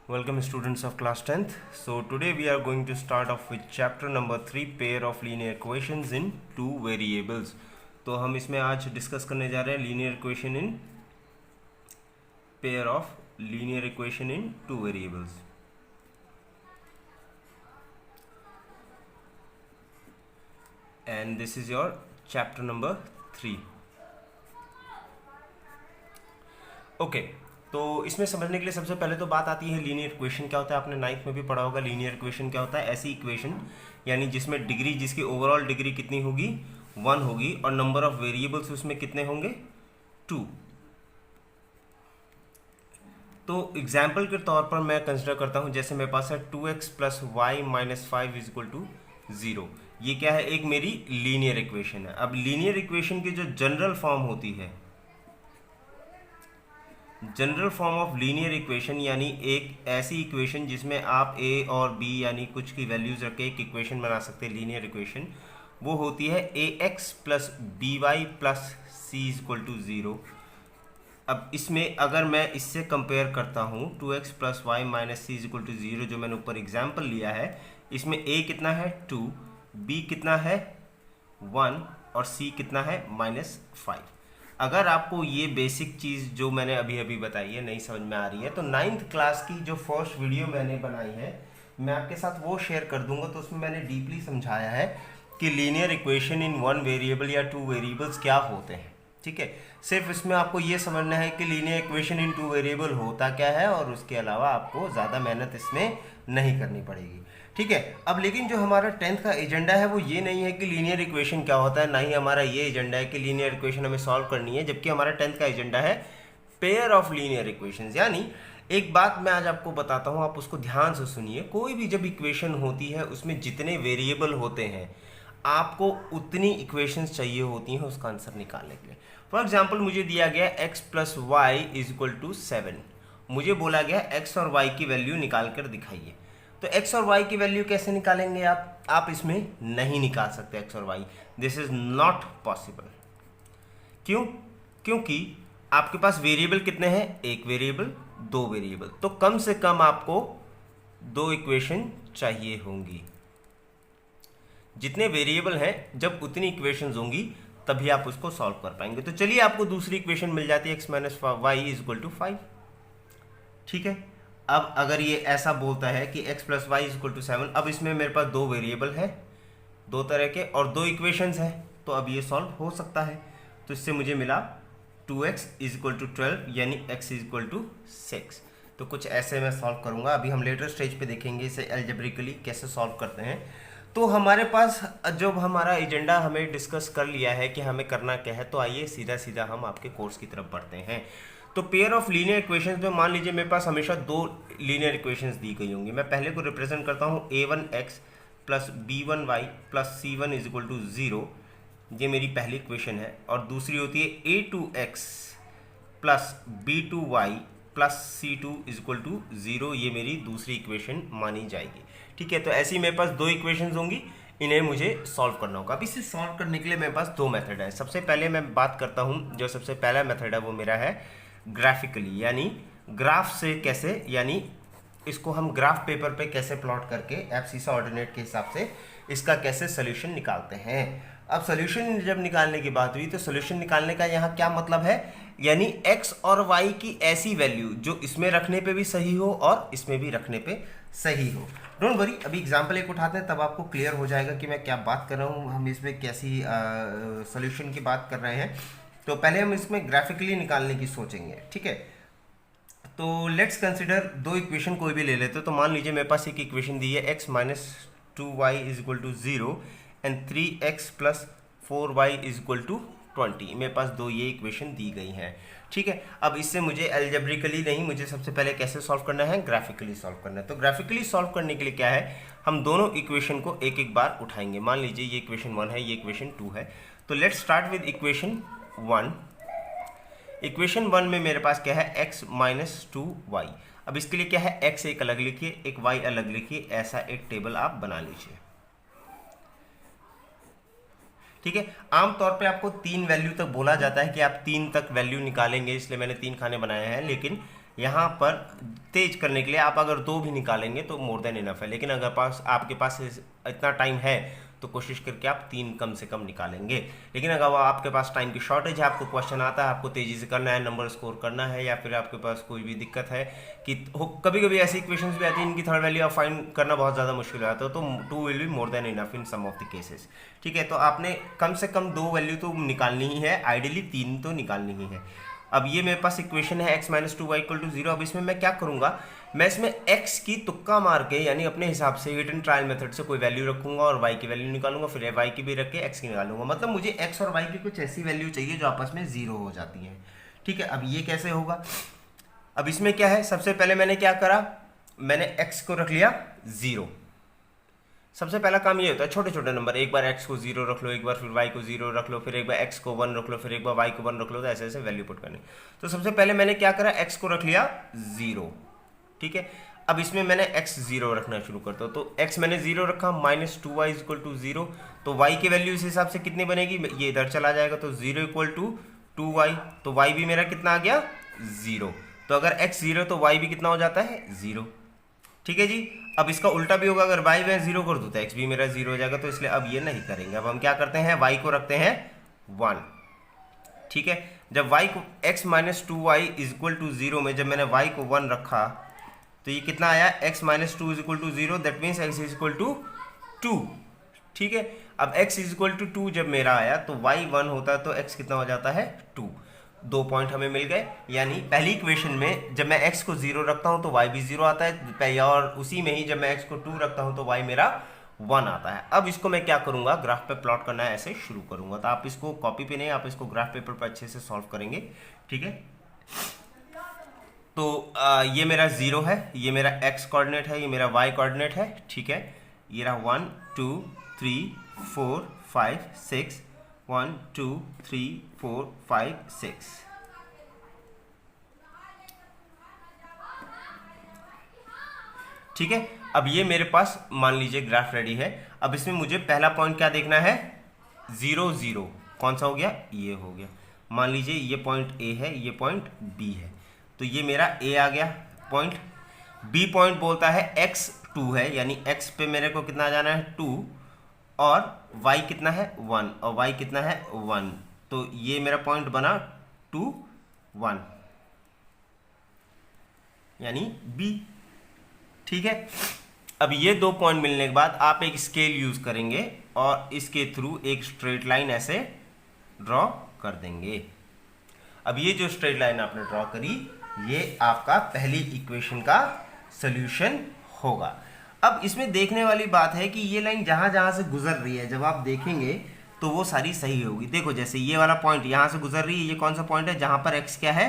Welcome students of class 10th. So today we are going to start off with chapter number 3 pair of linear equations in two variables. तो हम इसमें आज discuss करने जा रहे हैं linear equation in pair of linear equation in two variables. And this is your chapter number 3. Okay. तो इसमें समझने के लिए सबसे पहले तो बात आती है लीनियर इक्वेशन क्या होता है। आपने 9th में भी पढ़ा होगा लीनियर इक्वेशन क्या होता है। ऐसी इक्वेशन यानी जिसमें डिग्री, जिसकी ओवरऑल डिग्री कितनी होगी 1 होगी और नंबर ऑफ वेरिएबल्स उसमें कितने होंगे 2। तो एग्जाम्पल के तौर पर मैं कंसिडर करता हूं, जैसे मेरे पास है 2x plus y minus 5 is equal to 0। ये क्या है, एक मेरी लीनियर इक्वेशन है। अब लीनियर इक्वेशन की जो जनरल फॉर्म होती है, general form of linear equation यानी एक ऐसी इक्वेशन जिसमें आप a और b यानी कुछ की वैल्यूज रख के एक इक्वेशन बना सकते हैं लीनियर इक्वेशन, वो होती है ax plus b y plus c is equal to 0। अब इसमें अगर मैं इससे कंपेयर करता हूँ 2x plus y minus c is equal to 0 जो मैंने ऊपर एग्जाम्पल लिया है, इसमें a कितना है 2, b कितना है 1 और c कितना है -5। अगर आपको ये बेसिक चीज़ जो मैंने अभी अभी बताई है नहीं समझ में आ रही है, तो 9th क्लास की जो फर्स्ट वीडियो मैंने बनाई है मैं आपके साथ वो शेयर कर दूंगा। तो उसमें मैंने डीपली समझाया है कि लीनियर इक्वेशन इन 1 वेरिएबल या 2 वेरिएबल्स क्या होते हैं। ठीक है, सिर्फ इसमें आपको ये समझना है कि लीनियर इक्वेशन इन 2 वेरिएबल होता क्या है और उसके अलावा आपको ज़्यादा मेहनत इसमें नहीं करनी पड़ेगी। ठीक है, अब लेकिन जो हमारा 10th का एजेंडा है वो ये नहीं है कि लीनियर इक्वेशन क्या होता है, ना ही हमारा ये एजेंडा है कि लीनियर इक्वेशन हमें सॉल्व करनी है, जबकि हमारा 10th का एजेंडा है पेयर ऑफ लीनियर इक्वेशंस। यानी एक बात मैं आज आपको बताता हूँ, आप उसको ध्यान से सुनिए। कोई भी जब इक्वेशन होती है उसमें जितने वेरिएबल होते हैं आपको उतनी इक्वेशंस चाहिए होती हैं उसका आंसर निकालने के लिए। फॉर एग्जाम्पल मुझे दिया गया x plus y is equal to 7। मुझे बोला गया x और y की वैल्यू निकाल कर दिखाइए। तो x और y की वैल्यू कैसे निकालेंगे आप इसमें नहीं निकाल सकते x और y, this is not possible. क्यों? क्योंकि आपके पास वेरिएबल कितने हैं, एक वेरिएबल, दो वेरिएबल, तो कम से कम आपको दो इक्वेशन चाहिए होंगी। जितने वेरिएबल हैं जब उतनी इक्वेशंस होंगी तभी आप उसको सॉल्व कर पाएंगे। तो चलिए आपको दूसरी इक्वेशन मिल जाती है x minus y is equal to 5। ठीक है, अब अगर ये ऐसा बोलता है कि x plus y is equal to 7, अब इसमें मेरे पास दो वेरिएबल है, दो तरह के और दो इक्वेशंस हैं, तो अब ये सॉल्व हो सकता है। तो इससे मुझे मिला 2x इज इक्वल टू 12 यानी x इज इक्वल टू 6। तो कुछ ऐसे मैं सॉल्व करूंगा, अभी हम लेटर स्टेज पे देखेंगे इसे एल्जेब्रिकली कैसे सॉल्व करते हैं। तो हमारे पास जब हमारा एजेंडा हमें डिस्कस कर लिया है कि हमें करना क्या है, तो आइए सीधा सीधा हम आपके कोर्स की तरफ बढ़ते हैं। तो पेयर ऑफ लीनियर इक्वेशंस में मान लीजिए मेरे पास हमेशा दो लीनियर इक्वेशंस दी गई होंगी। मैं पहले को रिप्रेजेंट करता हूँ a1x plus b1y plus c1 is equal to 0, ये मेरी पहली इक्वेशन है। और दूसरी होती है a2x plus b2y plus c2 is equal to 0, ये मेरी दूसरी इक्वेशन मानी जाएगी। ठीक है, तो ऐसी मेरे पास दो इक्वेशंस होंगी, इन्हें मुझे सॉल्व करना होगा। अब इसे सॉल्व करने के लिए मेरे पास दो मेथड है। सबसे पहले मैं बात करता हूँ, जो सबसे पहला मेथड है वो मेरा है ग्राफिकली, यानी ग्राफ से कैसे, यानी इसको हम ग्राफ पेपर पे कैसे प्लॉट करके एब्सिसा ऑर्डिनेट के हिसाब से इसका कैसे सोल्यूशन निकालते हैं। अब सोल्यूशन जब निकालने की बात हुई तो सोल्यूशन निकालने का यहाँ क्या मतलब है, यानी x और y की ऐसी वैल्यू जो इसमें रखने पे भी सही हो और इसमें भी रखने पे सही हो। डोंट वरी, अभी एग्जाम्पल एक उठाते हैं तब आपको क्लियर हो जाएगा कि मैं क्या बात कर रहा हूँ, हम इसमें कैसी सोल्यूशन की बात कर रहे हैं। तो पहले हम इसमें ग्राफिकली निकालने की सोचेंगे। ठीक है, तो लेट्स कंसिडर दो इक्वेशन कोई भी ले लेते हैं। तो मान लीजिए मेरे पास एक इक्वेशन दी है x minus 2y is equal to 0 and 3x plus 4y is equal to 20। मेरे पास दो ये इक्वेशन दी गई हैं। ठीक है, अब इससे मुझे एल्जेब्रिकली नहीं, मुझे सबसे पहले कैसे सॉल्व करना है, ग्राफिकली सॉल्व करना है। तो ग्राफिकली सॉल्व करने के लिए क्या है, हम दोनों इक्वेशन को एक एक बार उठाएंगे। मान लीजिए ये इक्वेशन 1 है, ये इक्वेशन 2 है। तो let's start with equation 1। Equation 1 में मेरे पास क्या है, x माइनस 2y। अब इसके लिए क्या है, x एक अलग लिखिए, एक y अलग लिखिए, ऐसा एक टेबल आप बना लीजिए। ठीक है, आमतौर पे आपको 3 वैल्यू तक बोला जाता है कि आप 3 तक वैल्यू निकालेंगे, इसलिए मैंने 3 खाने बनाए हैं, लेकिन यहाँ पर तेज करने के लिए आप अगर 2 भी निकालेंगे तो मोर देन इनफ है, लेकिन अगर आपके पास इतना टाइम है तो कोशिश करके आप 3 कम से कम निकालेंगे। लेकिन अगर आपके पास टाइम की शॉर्टेज है, आपको क्वेश्चन आता है, आपको तेजी से करना है, नंबर स्कोर करना है, या फिर आपके पास कोई भी दिक्कत है कि कभी कभी ऐसी इक्वेशंस भी आती हैं इनकी थर्ड वैल्यू आप फाइंड करना बहुत ज़्यादा मुश्किल हो जाता है, तो 2 will be more than enough in some of the cases. ठीक है, तो आपने कम से कम 2 वैल्यू तो निकालनी ही है, आइडियली 3 तो निकालनी ही है। अब ये मेरे पास इक्वेशन है x - 2y = 0। अब इसमें मैं क्या करूंगा, मैं इसमें x की तुक्का मार के यानी अपने हिसाब से हिट एंड ट्रायल मेथड से कोई वैल्यू रखूंगा और y की वैल्यू निकालूंगा, फिर y की भी रख के x की निकालूंगा। मतलब मुझे x और y की कुछ ऐसी वैल्यू चाहिए जो आपस में 0 हो जाती है। ठीक है, अब ये कैसे होगा, अब इसमें क्या है, सबसे पहले मैंने क्या करा, मैंने x को रख लिया 0। सबसे पहला काम ये होता है छोटे छोटे नंबर, एक बार x को 0 रख लो, एक बार फिर y को 0 रख लो, फिर एक बार x को 1 रख लो, फिर एक बार y को 1 रख लो, तो ऐसे ऐसे वैल्यू पुट करनी। तो सबसे पहले मैंने क्या करा, x को रख लिया 0। ठीक है, अब इसमें मैंने x 0 रखना शुरू करता हूँ, तो x मैंने 0 रखा, -2y = 0, तो y की वैल्यू इस हिसाब से कितनी बनेगी, ये इधर चला जाएगा, तो 0 = 2y, तो y भी मेरा कितना आ गया 0। तो अगर x 0 तो y भी कितना हो जाता है 0। ठीक है जी, अब इसका उल्टा भी होगा, अगर y मैं 0 कर दूँ तो x भी मेरा 0 हो जाएगा, तो इसलिए अब ये नहीं करेंगे। अब हम क्या करते हैं, y को रखते हैं 1। ठीक है, जब y को x - 2y = 0 में जब मैंने y को 1 रखा तो ये कितना आया, x - 2 = 0, दैट मीन्स x = 2। ठीक है, अब x = 2 जब मेरा आया तो y 1 होता है तो x कितना हो जाता है 2। 2 पॉइंट हमें मिल गए, यानी पहली इक्वेशन में जब मैं x को 0 रखता हूं तो y भी 0 आता है, और उसी में ही जब मैं x को 2 रखता हूं तो y मेरा 1 आता है। अब इसको मैं क्या करूंगा, ग्राफ पे प्लॉट करना है, ऐसे शुरू करूंगा। तो आप इसको कॉपी पे नहीं, आप इसको ग्राफ पेपर पर अच्छे से सॉल्व करेंगे। ठीक है, तो ये मेरा 0 है, ये मेरा x कोऑर्डिनेट है, ये मेरा y कोऑर्डिनेट है। ठीक है, ये रहा 1 2 3 4 5 6, 1 2 3 4 5 6। ठीक है, अब ये मेरे पास मान लीजिए ग्राफ रेडी है। अब इसमें मुझे पहला पॉइंट क्या देखना है, 0 0, कौन सा हो गया, ये हो गया। मान लीजिए ये पॉइंट A है, ये पॉइंट B है, तो ये मेरा A आ गया पॉइंट। B पॉइंट बोलता है x 2 है, यानी x पे मेरे को कितना जाना है 2, और y कितना है 1, और y कितना है 1, तो ये मेरा पॉइंट बना 2 1, यानी B। ठीक है, अब ये 2 पॉइंट मिलने के बाद आप एक स्केल यूज करेंगे और इसके थ्रू एक स्ट्रेट लाइन ऐसे ड्रॉ कर देंगे। अब ये जो स्ट्रेट लाइन आपने ड्रॉ करी, ये आपका पहली इक्वेशन का सॉल्यूशन होगा। अब इसमें देखने वाली बात है कि ये लाइन जहां जहां से गुजर रही है, जब आप देखेंगे तो वो सारी सही होगी। देखो जैसे ये वाला पॉइंट यहां से गुजर रही है, ये कौन सा पॉइंट है जहां पर x क्या है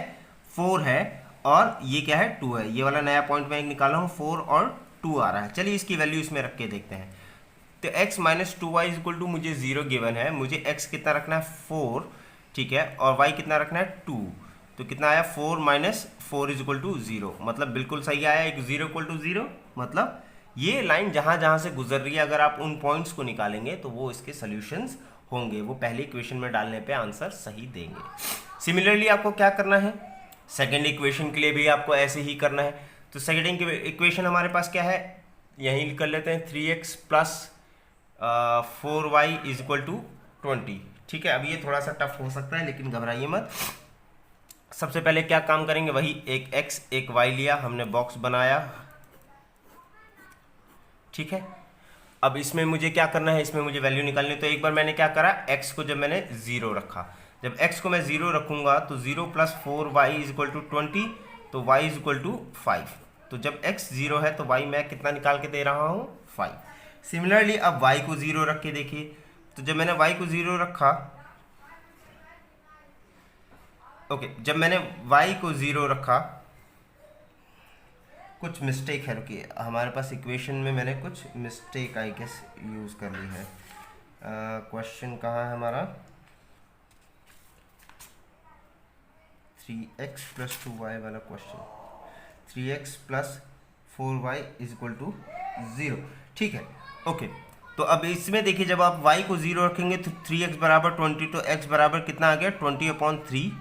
4 है और ये क्या है 2 है। ये वाला नया पॉइंट मैं निकाला हूं, 4 और 2 आ रहा है। चलिए इसकी वैल्यू इसमें रख के देखते हैं। तो x - 2y = मुझे 0 गिवन है, मुझे x कितना रखना है 4, ठीक है, और y कितना रखना है 2, तो कितना आया 4 - 4 = 0, मतलब बिल्कुल सही आया, एक 0 = 0। मतलब ये लाइन जहां जहां से गुजर रही है, अगर आप उन पॉइंट्स को निकालेंगे तो वो इसके सॉल्यूशंस होंगे, वो पहले इक्वेशन में डालने पे आंसर सही देंगे। सिमिलरली आपको क्या करना है, सेकेंड इक्वेशन के लिए भी आपको ऐसे ही करना है। तो सेकेंड इक्वेशन हमारे पास क्या है, यहीं कर लेते हैं 3x + 4y = 20। ठीक है, अब ये थोड़ा सा टफ हो सकता है लेकिन घबराइए मत। सबसे पहले क्या काम करेंगे, वही एक x एक y लिया, हमने बॉक्स बनाया। ठीक है, अब इसमें मुझे क्या करना है, इसमें मुझे वैल्यू निकालनी है। तो एक बार मैंने क्या करा, x को जब मैंने 0 रखा, जब x को मैं 0 रखूंगा तो 0 + 4y = 20, तो y = 5। तो जब x 0 है तो y मैं कितना निकाल के दे रहा हूं 5। सिमिलरली अब y को 0 रख के देखिए, तो जब मैंने y को 0 रखा, ओके, जब मैंने y को 0 रखा, कुछ मिस्टेक है, रुकिए, हमारे पास इक्वेशन में मैंने कुछ मिस्टेक आई गेस यूज कर ली है। क्वेश्चन कहाँ है हमारा, 3x + 2y वाला क्वेश्चन, 3x + 4y = 0। ठीक है, ओके, तो अब इसमें देखिए जब आप y को 0 रखेंगे तो 3x = 20, तो x बराबर कितना आ गया 20/3,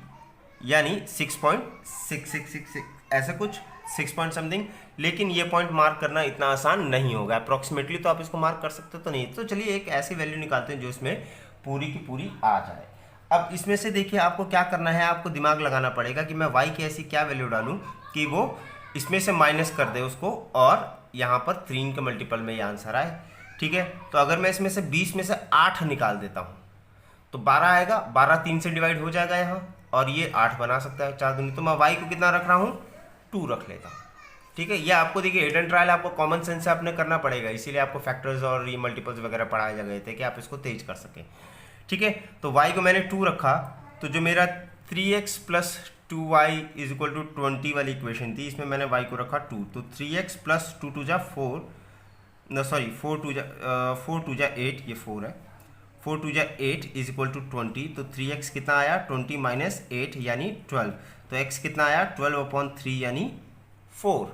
यानी 6.6666 ऐसा कुछ 6 पॉइंट समथिंग, लेकिन ये पॉइंट मार्क करना इतना आसान नहीं होगा। अप्रॉक्सीमेटली तो आप इसको मार्क कर सकते हो तो नहीं। तो चलिए एक ऐसी वैल्यू निकालते हैं जो इसमें पूरी की पूरी आ जाए। अब इसमें से देखिए आपको क्या करना है, आपको दिमाग लगाना पड़ेगा कि मैं y की ऐसी क्या वैल्यू डालूं कि वो इसमें से माइनस कर दे उसको और यहाँ पर 3 के मल्टीपल में ये आंसर आए। ठीक है, तो अगर मैं इसमें से 20 में से 8 निकाल देता हूँ तो 12 आएगा, 12 3 से डिवाइड हो जाएगा यहाँ, और ये 8 बना सकता है 4 दूनी। तो मैं y को कितना रख रहा हूँ, 2 रख लेता हूँ। ठीक है, ये आपको देखिए हिट एंड ट्रायल आपको कॉमन सेंस से आपने करना पड़ेगा, इसीलिए आपको फैक्टर्स और ये मल्टीपल्स वगैरह पढ़ाए गए थे कि आप इसको तेज कर सकें। ठीक है, तो y को मैंने 2 रखा, तो जो मेरा 3x plus 2y is equal to 20 वाली इक्वेशन थी, इसमें मैंने y को रखा 2, तो 3x प्लस 2 2 जा 4, न सॉरी 4 2 जा 8, ये 4 है, 4 2 जा 8 इज इक्वल टू 20, तो 3x कितना आया 20 माइनस 8 यानी 12, तो x कितना आया 12/3 यानी 4।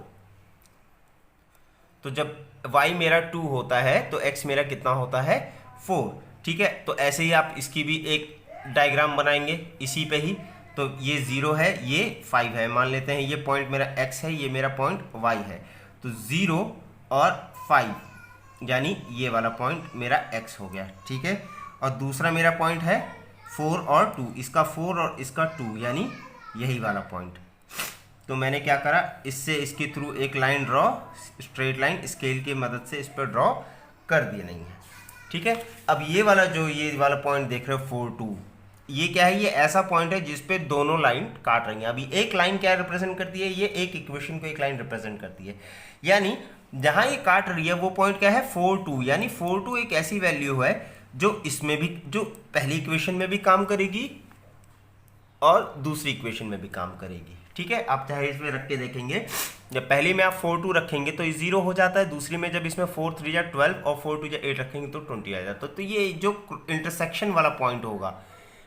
तो जब y मेरा 2 होता है तो x मेरा कितना होता है 4। ठीक है, तो ऐसे ही आप इसकी भी एक डायग्राम बनाएंगे इसी पे ही। तो ये 0 है, ये 5 है, मान लेते हैं ये पॉइंट मेरा x है, ये मेरा पॉइंट y है, तो 0 और 5 यानी ये वाला पॉइंट मेरा x हो गया। ठीक है, और दूसरा मेरा पॉइंट है 4 और 2, इसका 4 और इसका 2 यानी यही वाला पॉइंट। तो मैंने क्या करा, इससे इसके थ्रू एक line draw, straight line scale की मदद से इस पर ड्रॉ कर दिए नहीं है। ठीक है, अब ये वाला जो ये वाला पॉइंट देख रहे हो 4 2, ये क्या है, ये ऐसा पॉइंट है जिस पे दोनों लाइन काट रही हैं। अभी एक लाइन क्या रिप्रेजेंट करती है, ये एक इक्वेशन को एक लाइन रिप्रेजेंट करती है, यानी जहां ये काट रही है वो पॉइंट क्या है 4 2, यानी 4 2 एक ऐसी वैल्यू है जो इसमें भी, जो पहली इक्वेशन में भी काम करेगी और दूसरी इक्वेशन में भी काम करेगी। ठीक है, आप चाहे इसमें रख के देखेंगे, जब पहली में आप 4 2 रखेंगे तो ये 0 हो जाता है, दूसरी में जब इसमें 4 3 जा 12 और 4 2 जा 8 रखेंगे तो 20 आ जाता है। तो ये जो इंटरसेक्शन वाला पॉइंट होगा,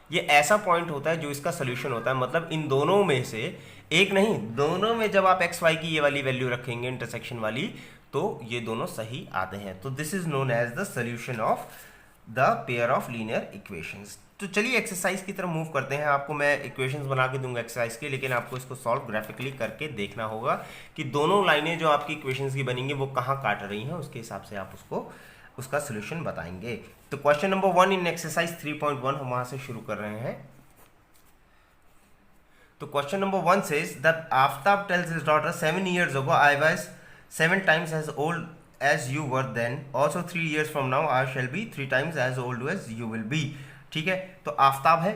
ये ऐसा पॉइंट होता है जो इसका सोल्यूशन होता है। मतलब इन दोनों में से एक नहीं, दोनों में जब आप एक्स वाई की ये वाली वैल्यू रखेंगे इंटरसेक्शन वाली, तो ये दोनों सही आते हैं। तो this is known as the solution of the pair of linear equations. तो चलिए एक्सरसाइज की तरफ मूव करते हैं। आपको मैं इक्वेशंस बना के दूंगा एक्सरसाइज के, लेकिन आपको इसको सॉल्व ग्राफिकली करके देखना होगा कि दोनों लाइनें जो आपकी इक्वेशंस की बनेंगी वो कहाँ काट रही हैं, उसके हिसाब से आप उसको उसका सोल्यूशन बताएंगे। तो क्वेश्चन नंबर 1 इन एक्सरसाइज 3.1 हम वहां से शुरू कर रहे हैं। तो question number 1 says that Aftab tales his daughter 7 years ago I was 7 times as old as you were then, also 3 years from now I shall be 3 times as old as you will be। ठीक है, तो आफ्ताब है,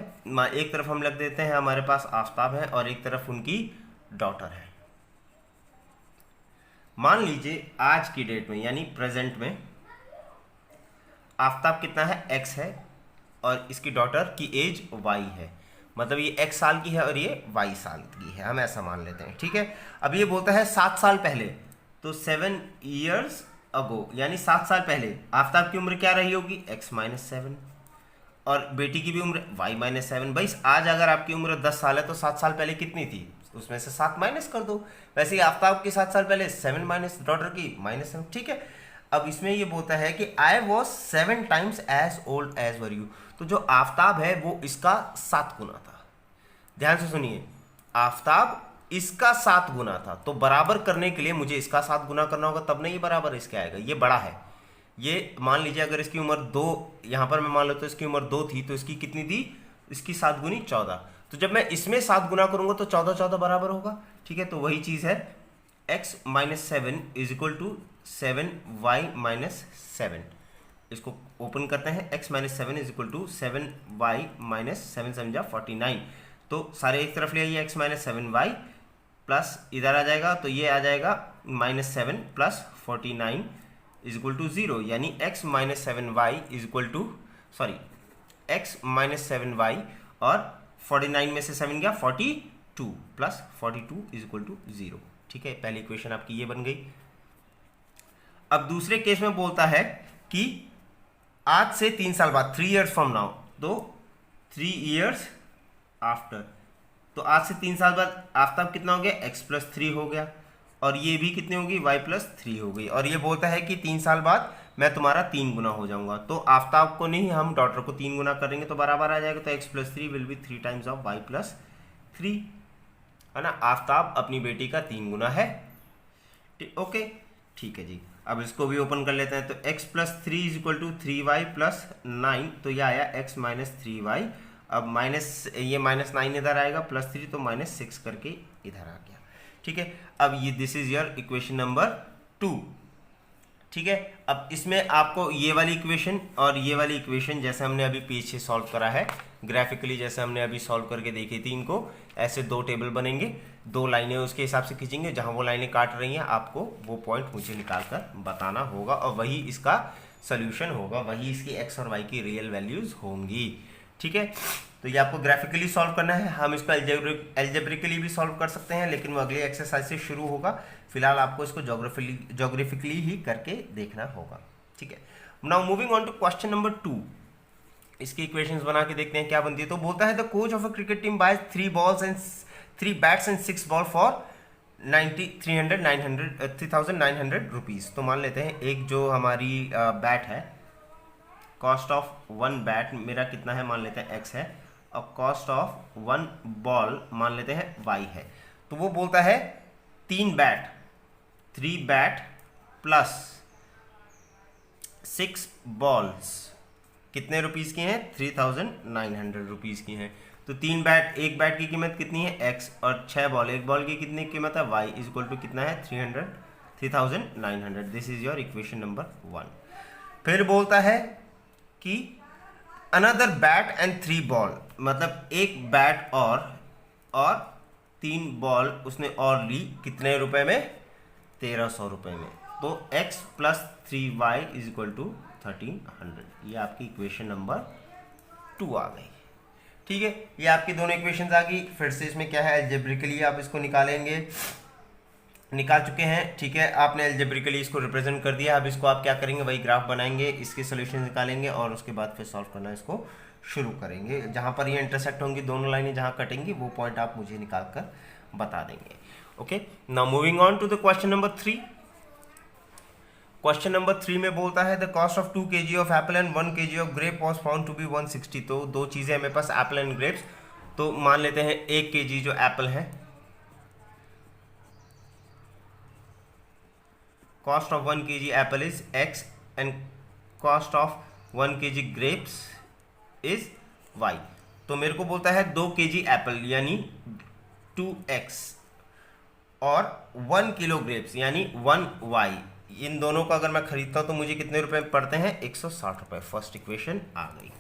एक तरफ हम लग देते हैं हमारे पास आफ्ताब है और एक तरफ उनकी डॉटर है। मान लीजिए आज की डेट में यानी प्रेजेंट में आफ्ताब कितना है, x है, और इसकी डॉटर की एज y है। मतलब ये x साल की है और ये y साल की है, हम ऐसा मान लेते हैं। ठीक है, अब ये बोलता है 7 साल पहले, तो 7 years ago यानी 7 साल पहले आफ्ताब की उम्र क्या रही होगी, x-7, और बेटी की भी उम्र y-7। भाई आज अगर आपकी उम्र 10 साल है तो 7 साल पहले कितनी थी, उसमें से 7 माइनस कर दो। वैसे ही आफ्ताब की 7 साल पहले 7 माइनस डॉटर की -7। ठीक है, अब इसमें ये बोलता है कि I was 7 times as old as were you, तो जो आफ्ताब है वो इसका 7 गुना था। ध्यान से सुनिए, आफ्ताब इसका 7 गुना था, तो बराबर करने के लिए मुझे इसका 7 गुना करना होगा, तब नहीं ये बराबर इसके आएगा। ये बड़ा है, ये मान लीजिए अगर इसकी उम्र 2, यहाँ पर मैं मान लेता हूँ इसकी उम्र 2 थी, तो इसकी कितनी थी, इसकी 7 गुनी 14। तो जब मैं इसमें 7 गुना करूंगा तो 14 14 बराबर होगा। ठीक है, तो वही चीज है x-7 is equal to 7y-7। इसको ओपन करते हैं, x-7 is equal to 7y-7 समझा 49। तो सारे एक तरफ ले आइए, x-7y प्लस इधर आ जाएगा, तो ये आ जाएगा -7 प्लस 49 इज इक्वल टू 0, यानी x-7y is equal to x-7y और 49 में से 7 गया 42 प्लस 42 इज इक्वल टू 0। ठीक है, पहली इक्वेशन आपकी ये बन गई। अब दूसरे केस में बोलता है कि आज से 3 साल बाद 3 years फ्रॉम नाउ, तो 3 years आफ्टर, तो आज से 3 साल बाद आफ्ताब कितना हो गया, x+3 हो गया, और ये भी कितनी होगी, y+3 हो गई। और ये बोलता है कि 3 साल बाद मैं तुम्हारा 3 गुना हो जाऊंगा, तो आफ्ताब को नहीं, हम डॉटर को 3 गुना करेंगे तो बराबर आ जाएगा, तो x+3 will be 3 times of y+3। है ना। आफ्ताब अपनी बेटी का 3 गुना है। ओके ठीक है जी। अब इसको भी ओपन कर लेते हैं। तो x plus 3 is equal to 3y plus 9, तो यह आया x माइनस 3y। अब माइनस, ये माइनस 9 इधर आएगा, प्लस 3 तो माइनस 6 करके इधर आ गया। ठीक है, अब ये this is your equation number 2। ठीक है, अब इसमें आपको ये वाली इक्वेशन और ये वाली इक्वेशन जैसे हमने अभी पीछे सॉल्व करा है ग्राफिकली, जैसे हमने अभी सॉल्व करके देखी थी, इनको ऐसे 2 टेबल बनेंगे, 2 लाइनें उसके हिसाब से खींचेंगे, जहां वो लाइनें काट रही हैं आपको वो पॉइंट मुझे निकाल कर बताना होगा और वही इसका सोल्यूशन होगा, वही इसकी एक्स और वाई की रियल वैल्यूज होंगी। ठीक है, तो ये आपको ग्राफिकली सॉल्व करना है। हम इसको एल्जेब्रिकली भी सॉल्व कर सकते हैं, लेकिन वो अगली एक्सरसाइज से शुरू होगा। फिलहाल आपको इसको जोग्राफिकली ही करके देखना होगा। ठीक है, now moving on to question number 2। इसकी इक्वेशंस बना के देखते हैं क्या बनती है। तो बोलता है the coach of a cricket team buys 3 bats and 6 ball for 3,900 rupees. तो मान लेते हैं एक जो हमारी बैट है, कॉस्ट ऑफ 1 बैट मेरा कितना है, मान लेते हैं x है, और कॉस्ट ऑफ 1 बॉल मान लेते हैं y है। तो वो बोलता है 3 बैट प्लस 6 बॉल्स कितने रुपीज़ की हैं, 3,900 रुपीज़ की हैं। तो 3 बैट, एक बैट की कीमत कितनी है x, और 6 बॉल, एक बॉल की कितनी कीमत है y, इज इक्वल टू कितना है 3,900। This is your equation number 1। फिर बोलता है कि अनदर बैट एंड 3 बॉल, मतलब एक बैट और 3 बॉल उसने और ली, कितने रुपए में, 1300 रुपए में। तो x plus 3y is equal to 1300। ये आपकी इक्वेशन नंबर 2 आ गई। ठीक है, ये आपकी दोनों इक्वेशंस आ गई। फिर से इसमें क्या है, एल्जेब्रिकली आप इसको निकालेंगे, निकाल चुके हैं। ठीक है, आपने एल्जेब्रिकली इसको रिप्रेजेंट कर दिया। अब इसको आप क्या करेंगे, वही ग्राफ बनाएंगे, इसके सोल्यूशन निकालेंगे और उसके बाद फिर सॉल्व करना इसको शुरू करेंगे। जहां पर ये इंटरसेक्ट होंगी दोनों लाइनें, जहां कटेंगी वो पॉइंट आप मुझे निकाल कर बता देंगे। Okay, now moving on to the question number 3। Question number 3 में बोलता है the cost of 2 kg of apple and 1 kg of grape was found to be 160। तो 2 चीजें हमें पास, एप्पल एंड ग्रेप्स। तो मान लेते हैं 1 kg जो एप्पल है, cost of 1 kg apple is x and cost of 1 kg grapes is y। तो मेरे को बोलता है 2 kg एप्पल यानी 2x और 1 किलो ग्रेप्स यानी 1y, इन दोनों को अगर मैं खरीदता हूं तो मुझे कितने रुपए पड़ते हैं, 160 रुपए। फर्स्ट इक्वेशन आ गई।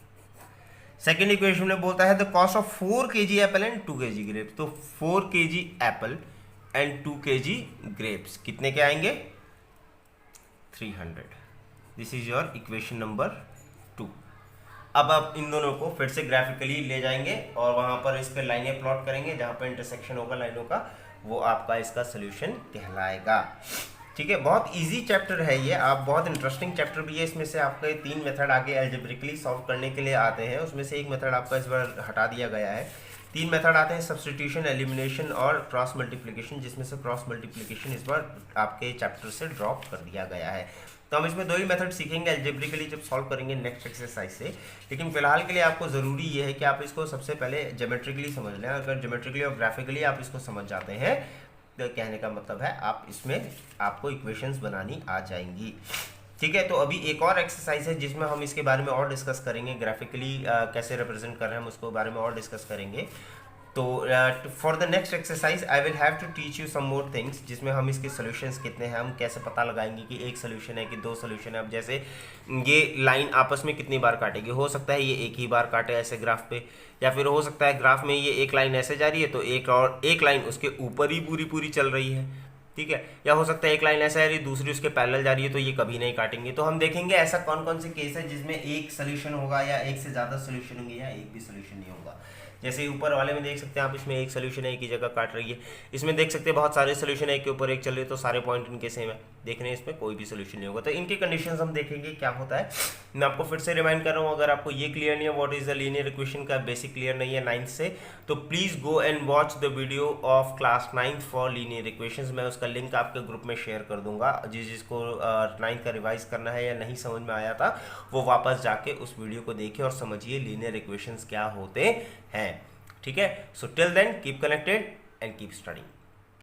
सेकेंड इक्वेशन में बोलता है the cost of 4 kg Apple and 2 kg grapes. तो 4 kg Apple and 2 kg grapes कितने के आएंगे, 300। This is your equation number 2। अब आप इन दोनों को फिर से ग्राफिकली ले जाएंगे और वहां पर इस पर लाइनें प्लॉट करेंगे, जहां पर इंटरसेक्शन होगा लाइनों का, वो आपका इसका सोल्यूशन कहलाएगा। ठीक है, बहुत इजी चैप्टर है ये, आप बहुत इंटरेस्टिंग चैप्टर भी है। इसमें से आपके 3 मेथड आगे एल्जेब्रिकली सॉल्व करने के लिए आते हैं, उसमें से एक मेथड आपका इस बार हटा दिया गया है। 3 मेथड आते हैं, सब्स्टिट्यूशन, एलिमिनेशन और क्रॉस मल्टीप्लिकेशन, जिसमें से क्रॉस मल्टीप्लिकेशन इस बार आपके चैप्टर से ड्रॉप कर दिया गया है। तो हम इसमें 2 ही मेथड सीखेंगे एल्जेब्रिकली जब सॉल्व करेंगे नेक्स्ट एक्सरसाइज से। लेकिन फिलहाल के लिए आपको ज़रूरी ये है कि आप इसको सबसे पहले ज्योमेट्रिकली समझ लें। अगर ज्योमेट्रिकली और ग्राफिकली आप इसको समझ जाते हैं तो कहने का मतलब है आप इसमें आपको इक्वेशंस बनानी आ जाएंगी। ठीक है, तो अभी एक और एक्सरसाइज है जिसमें हम इसके बारे में और डिस्कस करेंगे, ग्राफिकली कैसे रिप्रेजेंट कर रहे हैं हम उसको बारे में और डिस्कस करेंगे। तो for the next exercise I will have to teach you some more things, जिसमें हम इसके सॉल्यूशंस कितने हैं, हम कैसे पता लगाएंगे कि एक सोल्यूशन है कि 2 सोल्यूशन है। अब जैसे ये लाइन आपस में कितनी बार काटेगी, हो सकता है ये एक ही बार काटे ऐसे ग्राफ पे, या फिर हो सकता है ग्राफ में ये एक लाइन ऐसे जा रही है तो एक लाइन उसके ऊपर ही पूरी चल रही है। ठीक है, या हो सकता है एक लाइन ऐसा जा रही है दूसरी उसके पैरेलल जा रही है, तो ये कभी नहीं काटेंगे। तो हम देखेंगे ऐसा कौन कौन से केस है जिसमें एक सोल्यूशन होगा या एक से ज़्यादा सोल्यूशन होंगे या एक भी सोल्यूशन नहीं होगा। जैसे ऊपर वाले में देख सकते हैं आप, इसमें एक सोल्यूशन है, एक ही जगह काट रही है। इसमें देख सकते हैं बहुत सारे सोल्यूशन है, एक के ऊपर एक चल रहे हैं, तो सारे पॉइंट इनके सेम है, देख रहे हैं इसमें कोई भी सोल्यूशन नहीं होगा। तो इनके कंडीशंस हम देखेंगे क्या होता है। मैं आपको फिर से रिमाइंड कर रहा हूँ, अगर आपको ये क्लियर नहीं है what is the linear equation का बेसिक क्लियर नहीं है 9th से, तो please go and watch the video of class 9th for linear equations. मैं उसका लिंक आपके ग्रुप में शेयर कर दूंगा। जिसको 9th का रिवाइज करना है या नहीं समझ में आया था वो वापस जाके उस वीडियो को देखिए और समझिए लीनियर इक्वेशंस क्या होते हैं। ठीक है, so till then keep connected, and keep studying.